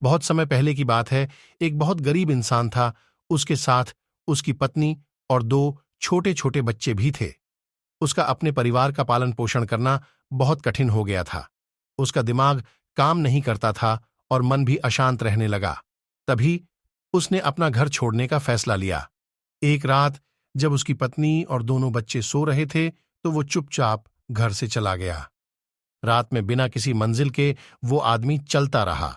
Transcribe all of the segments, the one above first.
बहुत समय पहले की बात है, एक बहुत गरीब इंसान था। उसके साथ उसकी पत्नी और 2 छोटे छोटे बच्चे भी थे। उसका अपने परिवार का पालन पोषण करना बहुत कठिन हो गया था। उसका दिमाग काम नहीं करता था और मन भी अशांत रहने लगा। तभी उसने अपना घर छोड़ने का फैसला लिया। एक रात जब उसकी पत्नी और दोनों बच्चे सो रहे थे तो वो चुपचाप घर से चला गया। रात में बिना किसी मंजिल के वो आदमी चलता रहा।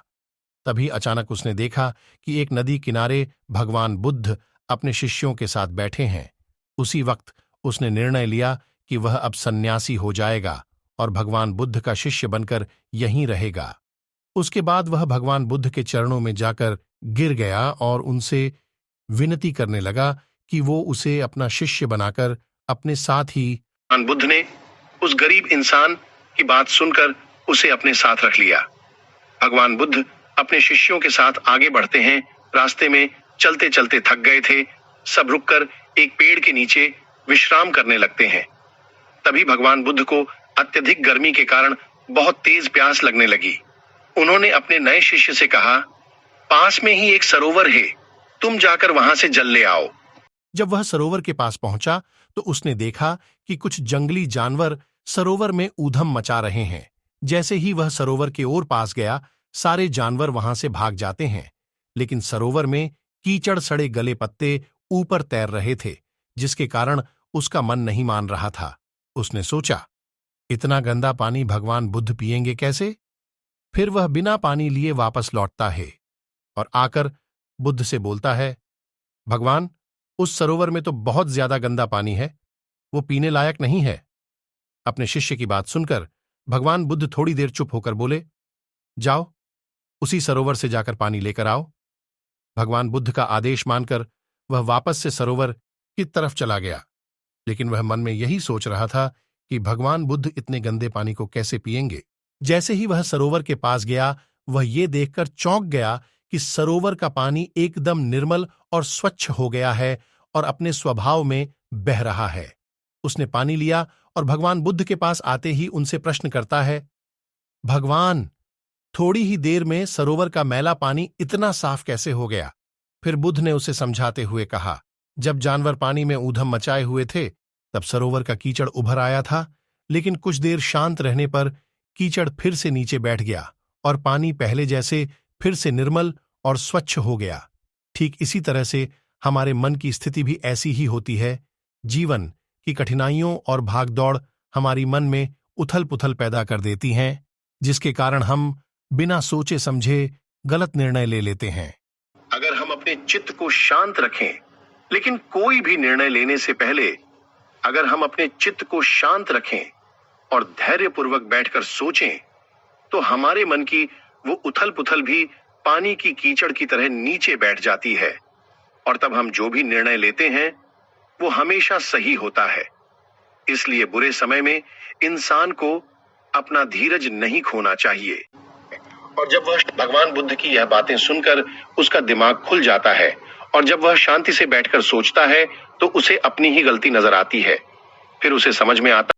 तभी अचानक उसने देखा कि एक नदी किनारे भगवान बुद्ध अपने शिष्यों के साथ बैठे हैं। उसी वक्त उसने निर्णय लिया कि वह अब सन्यासी हो जाएगा और भगवान बुद्ध का शिष्य बनकर यहीं रहेगा। उसके बाद वह भगवान बुद्ध के चरणों में जाकर गिर गया और उनसे विनती करने लगा कि वो उसे अपना शिष्य बनाकर अपने साथ ही। भगवान बुद्ध ने उस गरीब इंसान की बात सुनकर उसे अपने साथ रख लिया। भगवान बुद्ध अपने शिष्यों के साथ आगे बढ़ते हैं। रास्ते में चलते चलते थक गए थे। सब रुककर एक पेड़ के नीचे विश्राम करने लगते हैं। तभी भगवान बुद्ध को अत्यधिक गर्मी के कारण बहुत तेज प्यास लगने लगी। उन्होंने अपने नए शिष्य से कहा, पास में ही एक सरोवर है, तुम जाकर वहां से जल ले आओ। जब वह सरोवर के पास पहुंचा तो उसने देखा कि कुछ जंगली जानवर सरोवर में ऊधम मचा रहे हैं। जैसे ही वह सरोवर के ओर पास गया, सारे जानवर वहां से भाग जाते हैं, लेकिन सरोवर में कीचड़ सड़े गले पत्ते ऊपर तैर रहे थे, जिसके कारण उसका मन नहीं मान रहा था। उसने सोचा, इतना गंदा पानी भगवान बुद्ध पिएंगे कैसे? फिर वह बिना पानी लिए वापस लौटता है और आकर बुद्ध से बोलता है, भगवान, उस सरोवर में तो बहुत ज्यादा गंदा पानी है, वो पीने लायक नहीं है। अपने शिष्य की बात सुनकर भगवान बुद्ध थोड़ी देर चुप होकर बोले, जाओ, उसी सरोवर से जाकर पानी लेकर आओ। भगवान बुद्ध का आदेश मानकर वह वापस से सरोवर की तरफ चला गया, लेकिन वह मन में यही सोच रहा था कि भगवान बुद्ध इतने गंदे पानी को कैसे पिएंगे। जैसे ही वह सरोवर के पास गया, वह ये देखकर चौंक गया कि सरोवर का पानी एकदम निर्मल और स्वच्छ हो गया है और अपने स्वभाव में बह रहा है। उसने पानी लिया और भगवान बुद्ध के पास आते ही उनसे प्रश्न करता है, भगवान, थोड़ी ही देर में सरोवर का मैला पानी इतना साफ कैसे हो गया? फिर बुद्ध ने उसे समझाते हुए कहा, जब जानवर पानी में ऊधम मचाए हुए थे तब सरोवर का कीचड़ उभर आया था, लेकिन कुछ देर शांत रहने पर कीचड़ फिर से नीचे बैठ गया और पानी पहले जैसे फिर से निर्मल और स्वच्छ हो गया। ठीक इसी तरह से हमारे मन की स्थिति भी ऐसी ही होती है। जीवन की कठिनाइयों और भागदौड़ हमारी मन में उथल पुथल पैदा कर देती हैं, जिसके कारण हम बिना सोचे समझे गलत निर्णय ले लेते हैं। अगर हम अपने चित्त को शांत रखें, लेकिन कोई भी निर्णय लेने से पहले अगर हम अपने चित्त को शांत रखें और धैर्यपूर्वक बैठकर सोचें, तो हमारे मन की वो उथल पुथल भी पानी की कीचड़ की तरह नीचे बैठ जाती है और तब हम जो भी निर्णय लेते हैं वो हमेशा सही होता है। इसलिए बुरे समय में इंसान को अपना धीरज नहीं खोना चाहिए। और जब वह भगवान बुद्ध की यह बातें सुनकर उसका दिमाग खुल जाता है और जब वह शांति से बैठकर सोचता है तो उसे अपनी ही गलती नजर आती है। फिर उसे समझ में आता